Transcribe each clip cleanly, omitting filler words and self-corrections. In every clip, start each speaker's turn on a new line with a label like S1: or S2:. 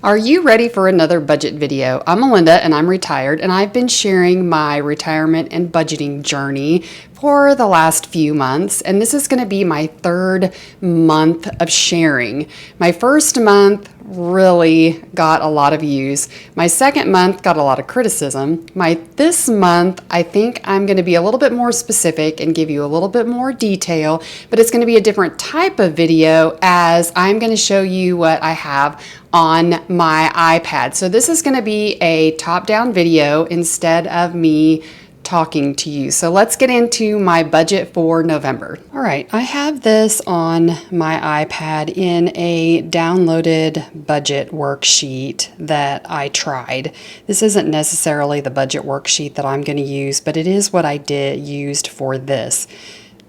S1: Are you ready for another budget video? I'm Melinda and I'm retired, and I've been sharing my retirement and budgeting journey for the last few months, and this is going to be my third month of sharing. My first month really got a lot of views. My second month got a lot of criticism. This month, I think I'm going to be a little bit more specific and give you a little bit more detail, but it's going to be a different type of video as I'm going to show you what I have on my iPad. So this is going to be a top-down video instead of me talking to you. So let's get into my budget for November. All right, I have this on my iPad in a downloaded budget worksheet that I tried. This isn't necessarily the budget worksheet that I'm going to use, but it is what I used for this.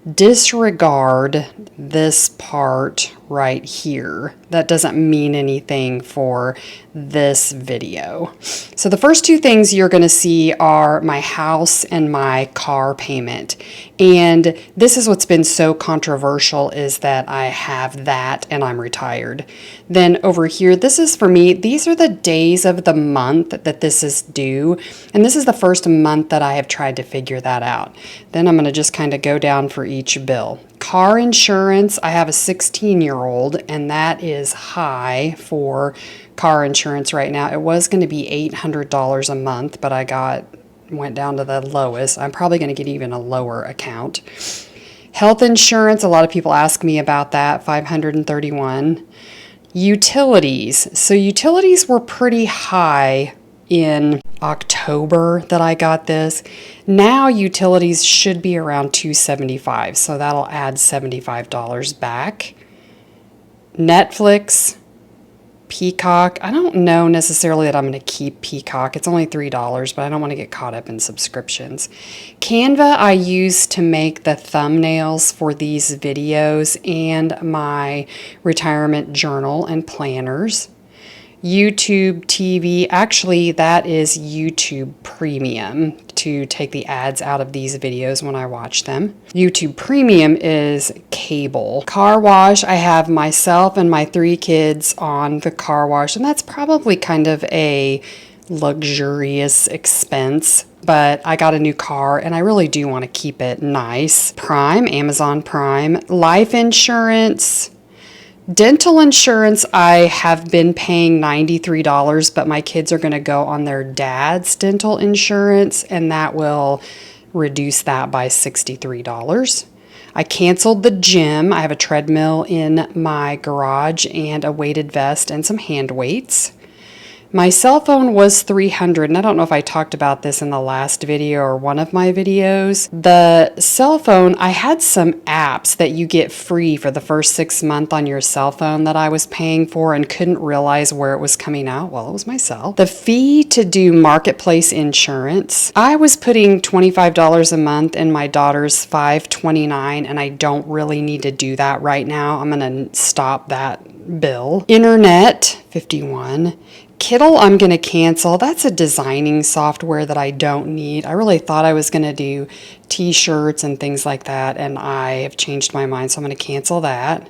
S1: Disregard this part right here. That doesn't mean anything for this video. So the first two things you're going to see are my house and my car payment. And this is what's been so controversial, is that I have that and I'm retired. Then over here, this is for me, these are the days of the month that this is due. And this is the first month that I have tried to figure that out. Then I'm going to just kind of go down for each bill. Car insurance, I have a 16-year-old, and that is high for car insurance right now. It was going to be $800 a month, but I went down to the lowest. I'm probably going to get even a lower account. Health insurance, a lot of people ask me about that, $531. Utilities. So utilities were pretty high in October that I got this. Now utilities should be around $275, so that'll add $75 back. Netflix, Peacock. I don't know necessarily that I'm going to keep Peacock. It's only $3, but I don't want to get caught up in subscriptions. Canva I use to make the thumbnails for these videos and my retirement journal and planners. YouTube TV, actually that is YouTube Premium to take the ads out of these videos when I watch them. YouTube Premium is cable. Car wash, I have myself and my 3 kids on the car wash, and that's probably kind of a luxurious expense, but I got a new car and I really do want to keep it nice. Prime, Amazon Prime. Life insurance. Dental insurance, I have been paying $93, but my kids are going to go on their dad's dental insurance, and that will reduce that by $63. I canceled the gym. I have a treadmill in my garage and a weighted vest and some hand weights. My cell phone was $300, and I don't know if I talked about this in the last video or one of my videos. The cell phone, I had some apps that you get free for the first 6 months on your cell phone that I was paying for and couldn't realize where it was coming out. Well, it was myself. The fee to do marketplace insurance, I was putting $25 a month in my daughter's $529, and I don't really need to do that right now. I'm going to stop that bill. Internet, $51. Kittle, I'm going to cancel. That's a designing software that I don't need. I really thought I was going to do t-shirts and things like that, and I have changed my mind, so I'm going to cancel that.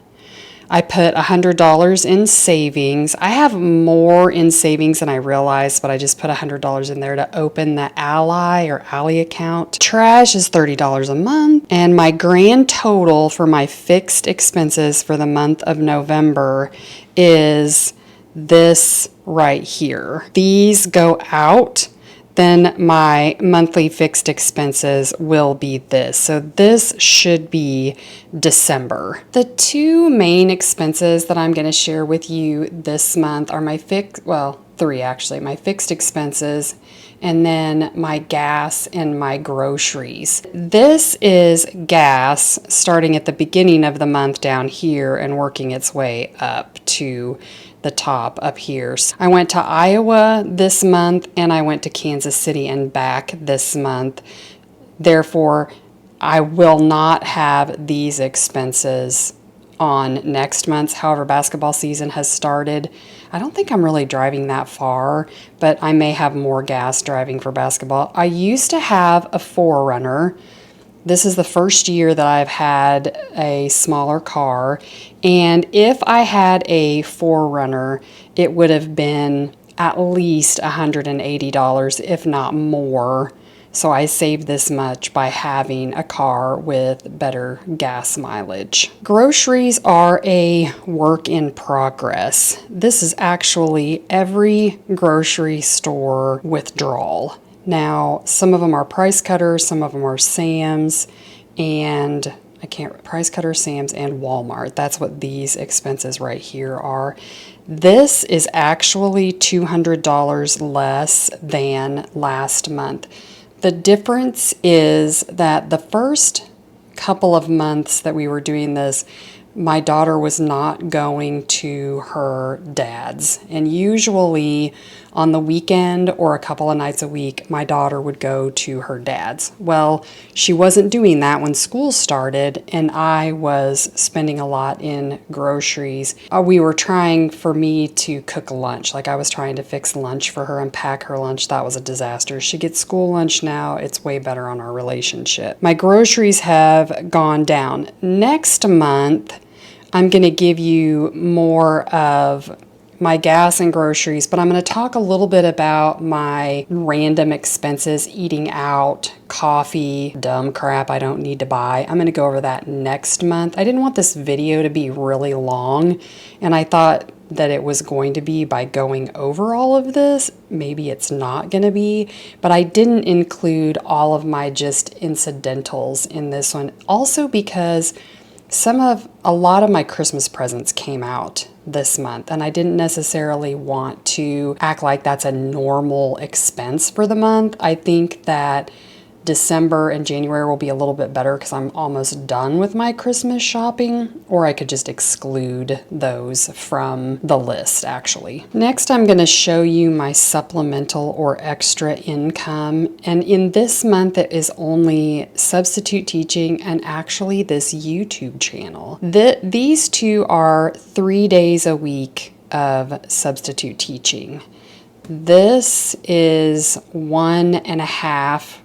S1: I put $100 in savings. I have more in savings than I realized, but I just put $100 in there to open the Ally account. Trash is $30 a month, and my grand total for my fixed expenses for the month of November is this right here. These go out, then my monthly fixed expenses will be this. So this should be December. The 2 main expenses that I'm going to share with you this month are my 3 actually, my fixed expenses, and then my gas and my groceries. This is gas starting at the beginning of the month down here and working its way up to the top up here. I went to Iowa this month and I went to Kansas City and back this month. Therefore, I will not have these expenses on next month's. However, basketball season has started. I don't think I'm really driving that far, but I may have more gas driving for basketball. I used to have a 4Runner This is the first year that I've had a smaller car, and if I had a 4Runner, it would have been at least $180, if not more. So I saved this much by having a car with better gas mileage. Groceries are a work in progress. This is actually every grocery store withdrawal. Now, some of them are Price Cutters, some of them are Sam's, and Price Cutter, Sam's, and Walmart. That's what these expenses right here are. This is actually $200 less than last month. The difference is that the first couple of months that we were doing this, my daughter was not going to her dad's. And usually on the weekend or a couple of nights a week, my daughter would go to her dad's. Well, she wasn't doing that when school started, and I was spending a lot in groceries. We were trying for me to cook lunch. Like I was trying to fix lunch for her and pack her lunch. That was a disaster. She gets school lunch now. It's way better on our relationship. My groceries have gone down. Next month, I'm going to give you more of my gas and groceries, but I'm going to talk a little bit about my random expenses, eating out, coffee, dumb crap I don't need to buy. I'm going to go over that next month. I didn't want this video to be really long, and I thought that it was going to be by going over all of this. Maybe it's not going to be, but I didn't include all of my just incidentals in this one. Also because a lot of my Christmas presents came out this month, and I didn't necessarily want to act like that's a normal expense for the month. I think that December and January will be a little bit better because I'm almost done with my Christmas shopping, or I could just exclude those from the list actually. Next, I'm going to show you my supplemental or extra income, and in this month it is only substitute teaching and actually this YouTube channel. These two are 3 days a week of substitute teaching. This is 1.5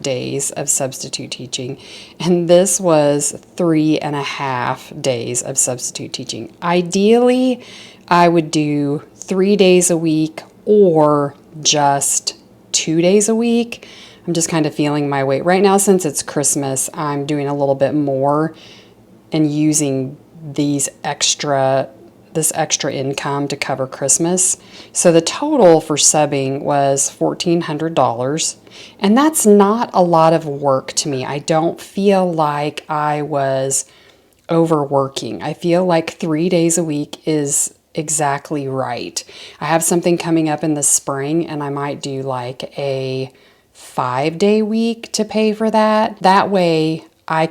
S1: days of substitute teaching, and this was 3.5 days of substitute teaching. Ideally, I would do 3 days a week or just 2 days a week. I'm just kind of feeling my way. Right now, since it's Christmas, I'm doing a little bit more and using this extra income to cover Christmas. So the total for subbing was $1,400, and that's not a lot of work to me. I don't feel like I was overworking. I feel like 3 days a week is exactly right. I have something coming up in the spring, and I might do like a 5-day week to pay for that. That way I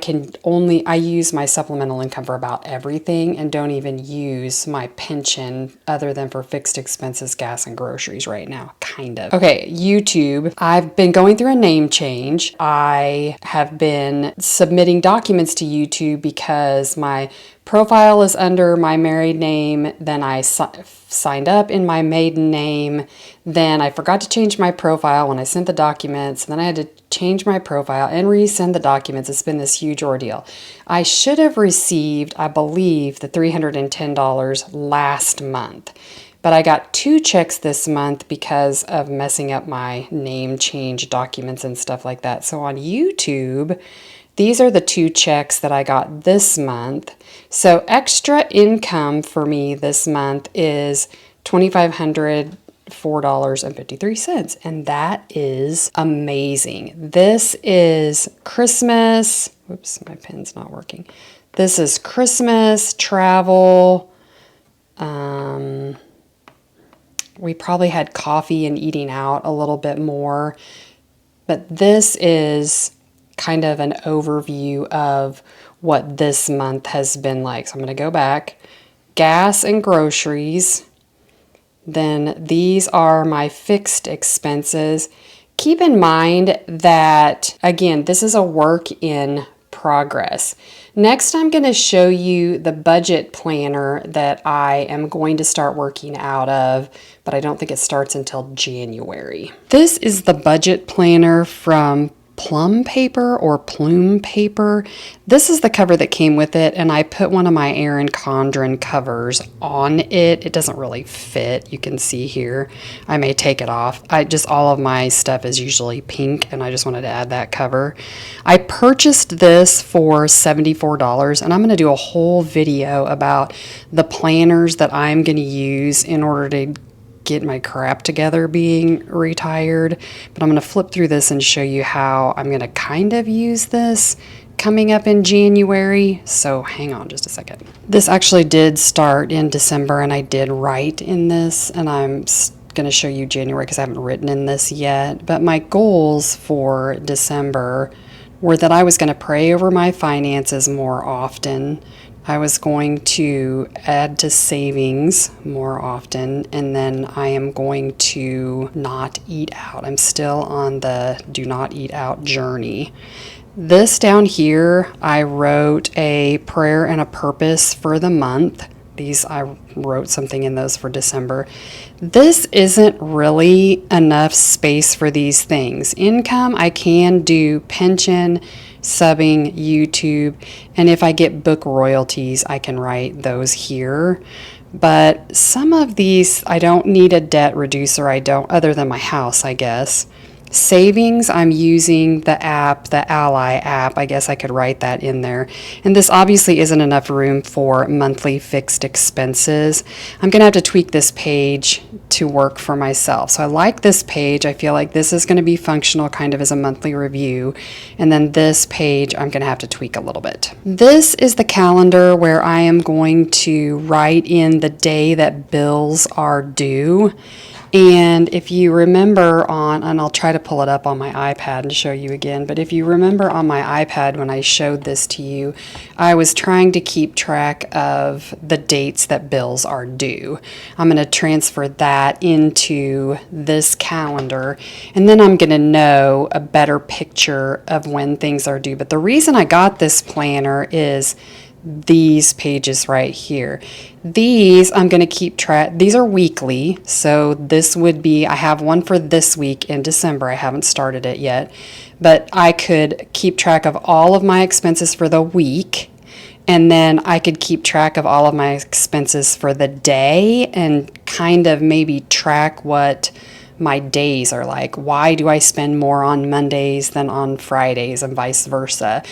S1: use my supplemental income for about everything and don't even use my pension other than for fixed expenses, gas, and groceries right now, kind of. Okay, YouTube. I've been going through a name change. I have been submitting documents to YouTube because my profile is under my married name, then I signed up in my maiden name, then I forgot to change my profile when I sent the documents, and then I had to change my profile and resend the documents. It's been this huge ordeal. I should have received, I believe, the $310 last month, but I got 2 checks this month because of messing up my name change documents and stuff like that. So on YouTube, these are the 2 checks that I got this month. So extra income for me this month is $2,504.53, and that is amazing. This is Christmas. Whoops, my pen's not working. This is Christmas, travel. We probably had coffee and eating out a little bit more, but this is kind of an overview of what this month has been like. So I'm going to go back. Gas and groceries. Then these are my fixed expenses. Keep in mind that, again, this is a work in progress. Next, I'm going to show you the budget planner that I am going to start working out of, but I don't think it starts until January. This is the budget planner from plum paper or plume paper. This is the cover that came with it, and I put one of my Erin Condren covers on it. It doesn't really fit. You can see here. I may take it off. All of my stuff is usually pink, and I just wanted to add that cover. I purchased this for $74, and I'm going to do a whole video about the planners that I'm going to use in order to get my crap together being retired. But I'm going to flip through this and show you how I'm going to kind of use this coming up in January. So hang on just a second. This actually did start in December, and I did write in this, and I'm going to show you January because I haven't written in this yet. But my goals for December were that I was going to pray over my finances more often. I was going to add to savings more often, and then I am going to not eat out. I'm still on the do not eat out journey. This down here, I wrote a prayer and a purpose for the month. I wrote something in those for December. This isn't really enough space for these things. Income, I can do pension, subbing, YouTube, and if I get book royalties, I can write those here. But some of these, I don't need a debt reducer. I don't, other than my house, I guess. Savings, I'm using the app, the Ally app. I guess I could write that in there. And this obviously isn't enough room for monthly fixed expenses. I'm going to have to tweak this page to work for myself. So I like this page. I feel like this is going to be functional kind of as a monthly review. And then this page, I'm going to have to tweak a little bit. This is the calendar where I am going to write in the day that bills are due. And if you remember and I'll try to pull it up on my iPad and show you again, but if you remember on my iPad when I showed this to you, I was trying to keep track of the dates that bills are due. I'm going to transfer that into this calendar, and then I'm going to know a better picture of when things are due. But the reason I got this planner is these pages right here. These I'm going to keep track. These are weekly, so this would be, I have one for this week in December. I haven't started it yet, but I could keep track of all of my expenses for the week, and then I could keep track of all of my expenses for the day and kind of maybe track what my days are like. Why do I spend more on Mondays than on Fridays and vice versa?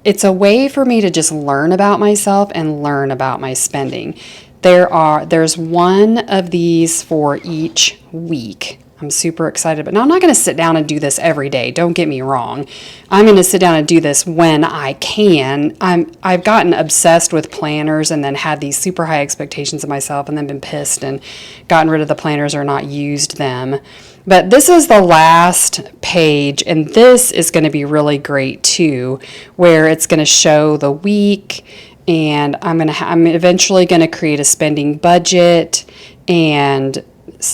S1: It's a way for me to just learn about myself and learn about my spending. There's one of these for each week. I'm super excited, but now I'm not going to sit down and do this every day. Don't get me wrong. I'm going to sit down and do this when I can. I've gotten obsessed with planners and then had these super high expectations of myself and then been pissed and gotten rid of the planners or not used them. But this is the last page, and this is going to be really great too, where it's going to show the week, and I'm eventually going to create a spending budget. And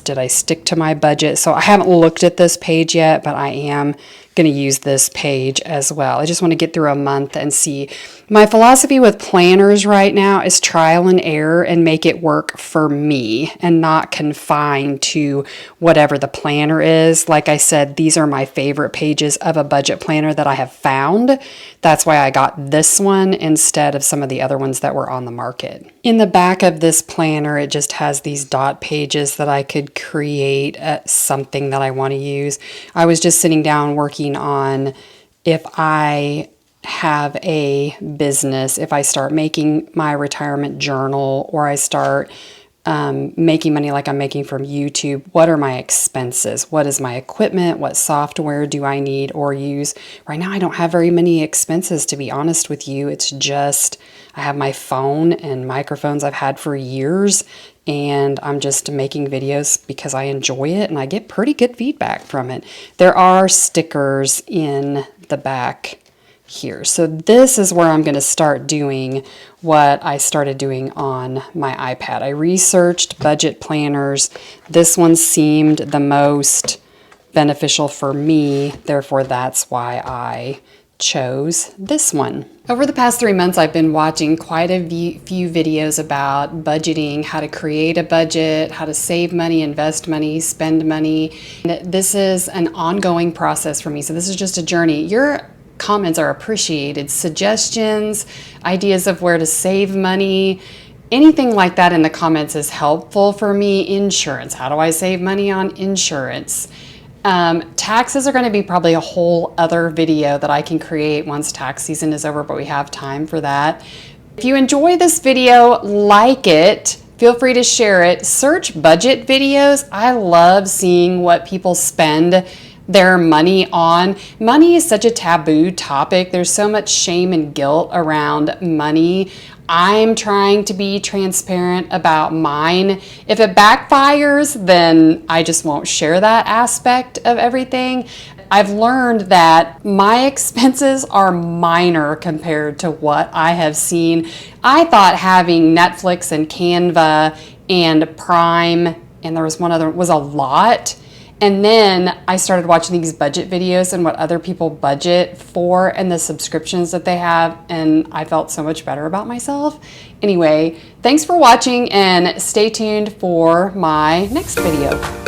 S1: did I stick to my budget? So I haven't looked at this page yet, but I am going to use this page as well. I just want to get through a month and see. My philosophy with planners right now is trial and error and make it work for me and not confined to whatever the planner is. Like I said, these are my favorite pages of a budget planner that I have found. That's why I got this one instead of some of the other ones that were on the market. In the back of this planner, it just has these dot pages that I could create something that I want to use. I was just sitting down working on if I have a business, if I start making my retirement journal or I start making money like I'm making from YouTube, what are my expenses? What is my equipment? What software do I need or use? Right now, I don't have very many expenses, to be honest with you. It's just I have my phone and microphones I've had for years, and I'm just making videos because I enjoy it and I get pretty good feedback from it. There are stickers in the back here. So this is where I'm going to start doing what I started doing on my iPad. I researched budget planners. This one seemed the most beneficial for me. Therefore, that's why I chose this one. Over the past 3 months, I've been watching quite a few videos about budgeting, how to create a budget, how to save money, invest money, spend money. And this is an ongoing process for me. So this is just a journey. Your comments are appreciated. Suggestions, ideas of where to save money, anything like that in the comments is helpful for me. Insurance, how do I save money on insurance? Taxes are going to be probably a whole other video that I can create once tax season is over, but we have time for that. If you enjoy this video, like it, feel free to share it. Search budget videos. I love seeing what people spend their money on. Money is such a taboo topic. There's so much shame and guilt around money. I'm trying to be transparent about mine. If it backfires, then I just won't share that aspect of everything. I've learned that my expenses are minor compared to what I have seen. I thought having Netflix and Canva and Prime, and there was one other, was a lot. And then I started watching these budget videos and what other people budget for and the subscriptions that they have, and I felt so much better about myself. Anyway, thanks for watching and stay tuned for my next video.